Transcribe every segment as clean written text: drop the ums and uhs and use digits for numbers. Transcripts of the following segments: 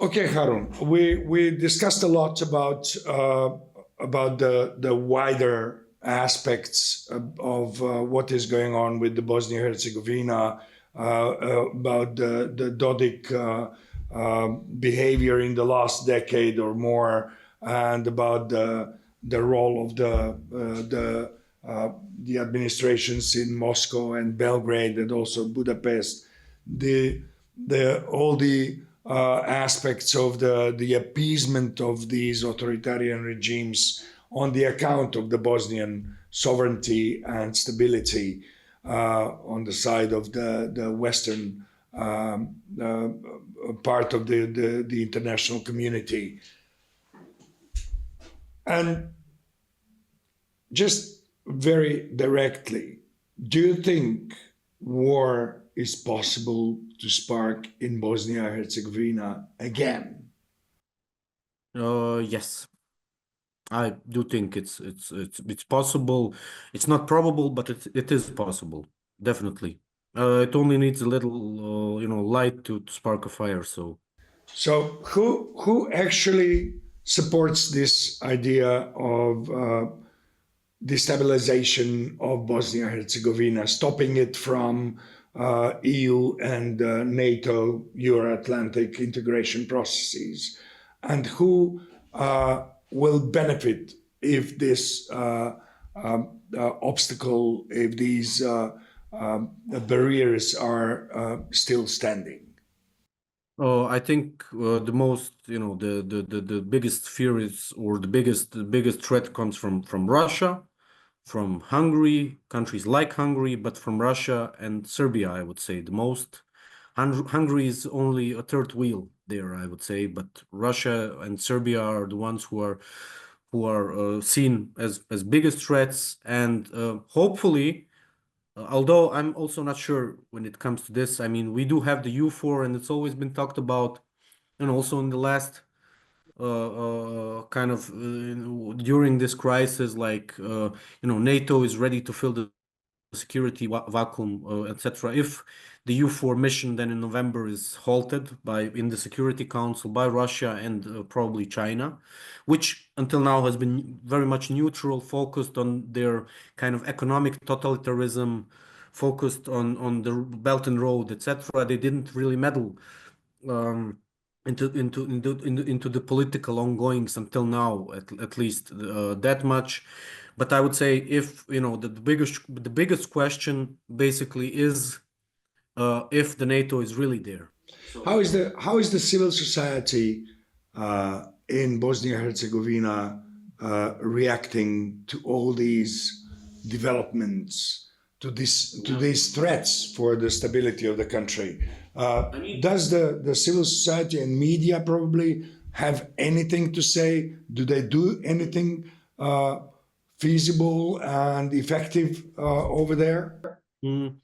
Okay, Harun, we discussed a lot about the wider aspects of what is going on with the Bosnia Herzegovina, about the Dodik behavior in the last decade or more, and about the role of the administrations in Moscow and Belgrade and also Budapest. The all the aspects of the appeasement of these authoritarian regimes on the account of the Bosnian sovereignty and stability on the side of the Western part of the international community. And just very directly, do you think war is possible to spark in Bosnia and Herzegovina again? Yes, I do think it's possible. It's not probable, but it is possible, definitely. It only needs a little, light to spark a fire. So, So who actually supports this idea of destabilization of Bosnia and Herzegovina, stopping it from EU and NATO Euro-Atlantic integration processes, and who will benefit if this obstacle, if these barriers are still standing? I think the most, the biggest fear is, or the biggest threat comes from Russia, from Hungary, countries like Hungary, but from Russia and Serbia, I would say the most. Hungary is only a third wheel there, I would say, but Russia and Serbia are the ones who are seen as biggest threats, and hopefully, although I'm also not sure when it comes to this. I mean, we do have the U4, and it's always been talked about, and also in the last kind of during this crisis, like NATO is ready to fill the security vacuum, etc. If the U4 mission then in November is halted by in the Security Council by Russia and probably China, which until now has been very much neutral, focused on their kind of economic totalitarianism, focused on the Belt and Road, etc. They didn't really meddle um, into the political ongoings until now, at least that much. But I would say, if the biggest question basically is if the NATO is really there. So How is the civil society in Bosnia and Herzegovina reacting to all these developments, to these threats for the stability of the country? Does the civil society and media probably have anything to say? Do they do anything feasible and effective over there? Mm,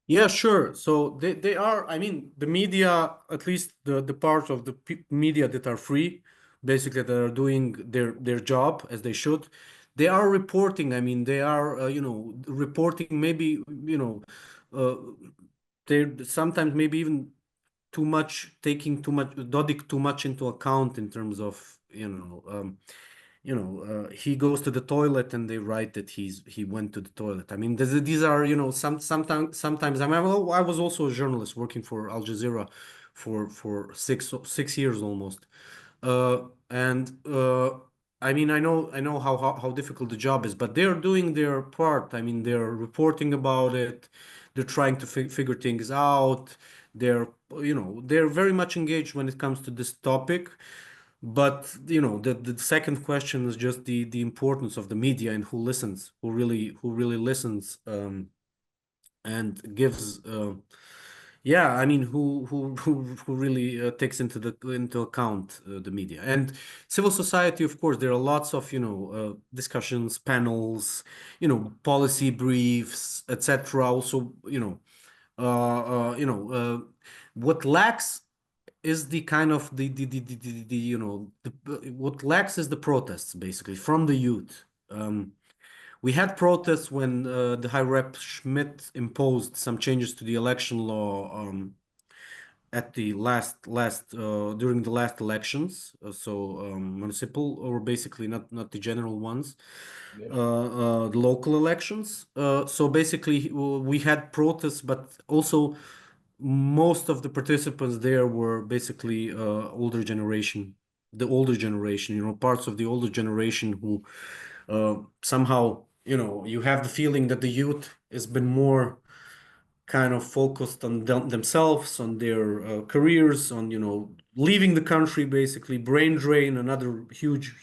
yeah, sure. So they are, I mean, the media, at least the part of the media that are free, basically that are doing their job as they should, they are reporting. I mean, they are, reporting maybe, uh, they're sometimes maybe even too much, taking too much, Dodik too much into account in terms of, he goes to the toilet and they write that he went to the toilet. I mean, these are, sometimes. I mean, I was also a journalist working for Al Jazeera for 6 years almost, and I mean, I know how difficult the job is, but they're doing their part. I mean, they're reporting about it. They're trying to figure things out. They're, they're very much engaged when it comes to this topic. But the second question is just the importance of the media and who listens, who really listens, and gives, yeah, I mean, who really takes into account the media and civil society. Of course, there are lots of discussions, panels, policy briefs, etc. Also, what lacks is the kind of the what lacks is the protests, basically, from the youth. We had protests when the High Rep Schmidt imposed some changes to the election law, at the last during the last elections, municipal, or basically not the general ones, the local elections. So basically, we had protests, but also most of the participants there were basically older generation, the older generation, parts of the older generation who somehow, you have the feeling that the youth has been more kind of focused on themselves, on their careers, on, leaving the country, basically. Brain drain, another huge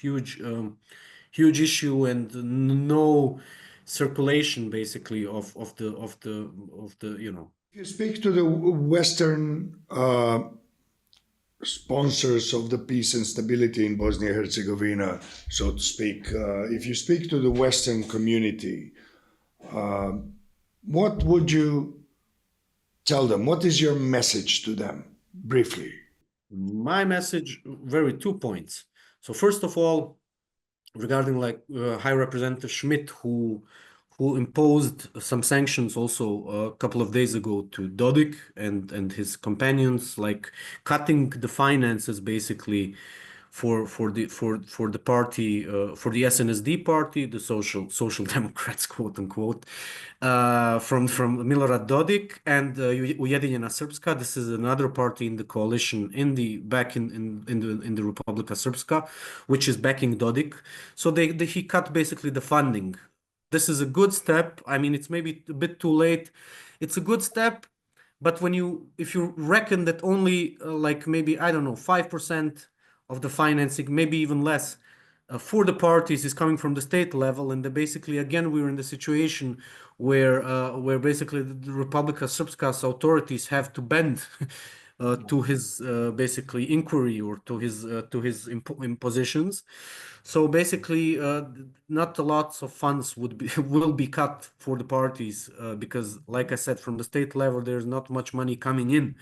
issue, and no circulation, basically, of the. If you speak to the Western sponsors of the peace and stability in Bosnia and Herzegovina, so to speak, if you speak to the Western community, what would you tell them? What is your message to them, briefly? My message, very 2 points. So first of all, regarding like High Representative Schmidt, who imposed some sanctions also a couple of days ago to Dodik and his companions, like cutting the finances, basically, for the party, for the SNSD party, the Social Democrats, quote unquote, from Milorad Dodik, and Ujedinjena Srpska. This is another party in the coalition in the Republika Srpska, which is backing Dodik. So he cut basically the funding. This is a good step. I mean, it's maybe a bit too late. It's a good step, but if you reckon that only like maybe, I don't know, 5% of the financing, maybe even less, for the parties is coming from the state level, and basically again we're in the situation where basically the Republika Srpska's authorities have to bend to his basically inquiry, or to his impositions. So basically, not a lots of funds will be cut for the parties, because, like I said, from the state level, there's not much money coming in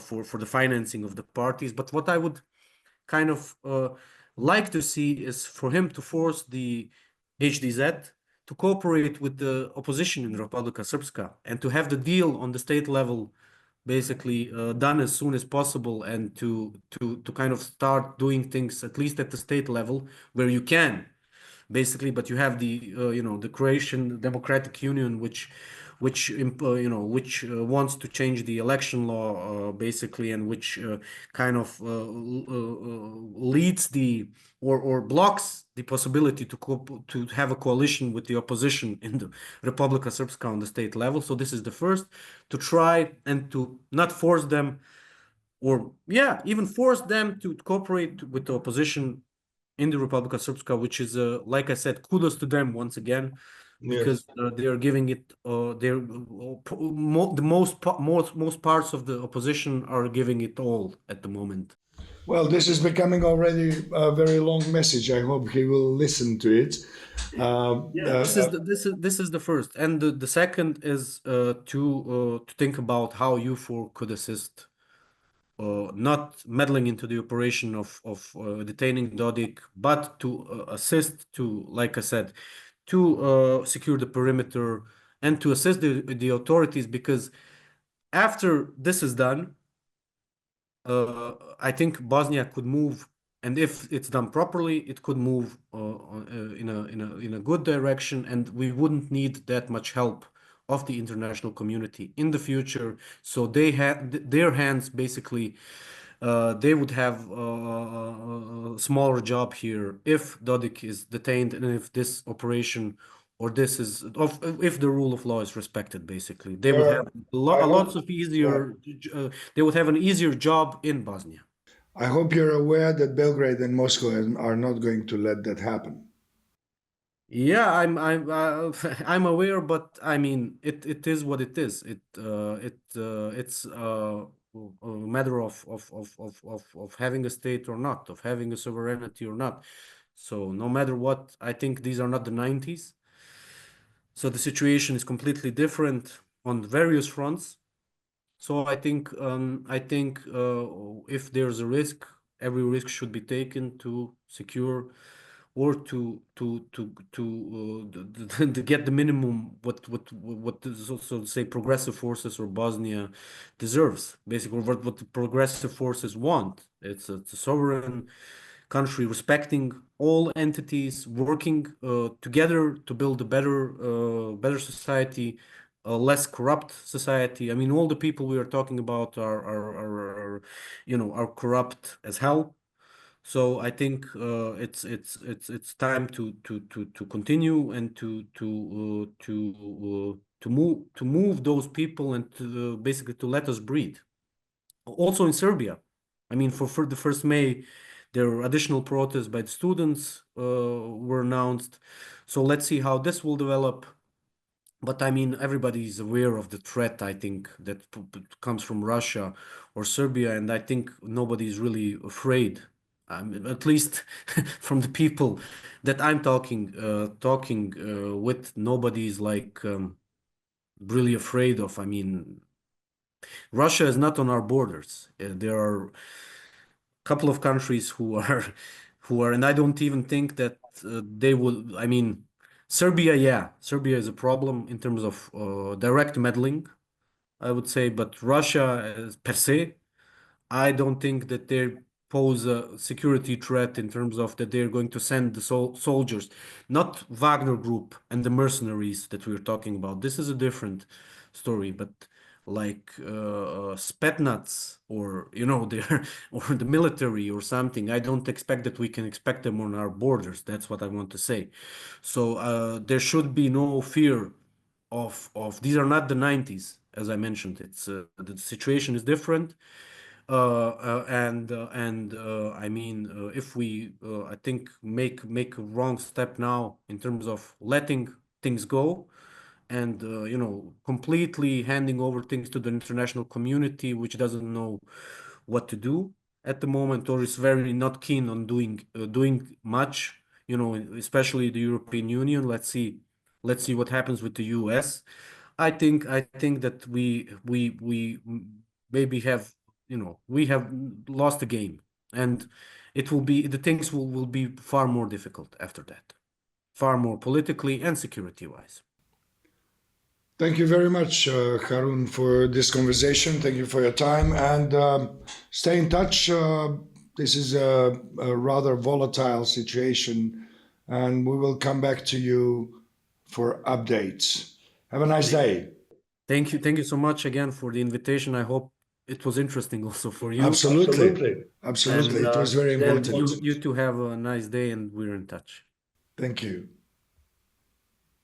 for the financing of the parties. But what I would kind of like to see is for him to force the HDZ to cooperate with the opposition in Republika Srpska, and to have the deal on the state level basically done as soon as possible, and to kind of start doing things at least at the state level where you can, basically. But you have the Croatian Democratic Union, which wants to change the election law, basically, and which kind of leads or blocks the possibility to have a coalition with the opposition in the Republika Srpska on the state level. So this is the first, to try and to not force them, or yeah, even force them to cooperate with the opposition in the Republika Srpska, which is, like I said, kudos to them once again, Yes. because they are giving it. The most parts of the opposition are giving it all at the moment. Well, this is becoming already a very long message. I hope he will listen to it. Yeah, this is the first, and the second is to think about how EUFOR could assist, not meddling into the operation of detaining Dodik, but to assist to, like I said, to secure the perimeter, and to assist the authorities, because after this is done, I think Bosnia could move, and if it's done properly, it could move in a good direction, and we wouldn't need that much help of the international community in the future. So they had their hands, basically. They would have a smaller job here if Dodik is detained, and if this operation, or this is of if the rule of law is respected. Basically, they would have I a hope, lots of easier. They would have an easier job in Bosnia. I hope you're aware that Belgrade and Moscow are not going to let that happen. Yeah, I'm aware, but I mean, it is what it is. It's a matter of having a state or not, of having a sovereignty or not. So no matter what, I think these are not the 90s. So the situation is completely different on various fronts. So I think if there's a risk, every risk should be taken to secure or to get the minimum what is also say progressive forces or Bosnia deserves, basically what the progressive forces want. It's a sovereign country respecting all entities, working together to build a better society, a less corrupt society. I mean, all the people we are talking about are corrupt as hell. So I think it's time to continue and to move those people and to basically to let us breathe. Also in Serbia, I mean, for the 1st May, there were additional protests by the students were announced. So let's see how this will develop. But I mean, everybody is aware of the threat, I think, that comes from Russia or Serbia, and I think nobody is really afraid. At least from the people that I'm talking with, nobody is like really afraid of. I mean, Russia is not on our borders. There are a couple of countries and I don't even think that they will. I mean, Serbia, yeah, Serbia is a problem in terms of direct meddling, I would say, but Russia per se, I don't think that they pose a security threat in terms of that they're going to send the soldiers, not Wagner Group and the mercenaries that we're talking about. This is a different story, but like Spetsnaz or their or the military or something, I don't expect that we can expect them on our borders. That's what I want to say. So there should be no fear of these are not the 90s, as I mentioned. It's the situation is different. I mean, if we, I think, make a wrong step now in terms of letting things go and completely handing over things to the international community, which doesn't know what to do at the moment, or is very not keen on doing much, especially the European Union. Let's see what happens with the US. I think that we maybe have we have lost the game, and the things will be far more difficult after that, far more politically and security wise. Thank you very much, Harun, for this conversation. Thank you for your time, and stay in touch. This is a rather volatile situation, and we will come back to you for updates. Have a nice day. Thank you so much again for the invitation. I hope it was interesting also for you. Absolutely. And Absolutely. It was very and important. you two have a nice day, and we're in touch. Thank you.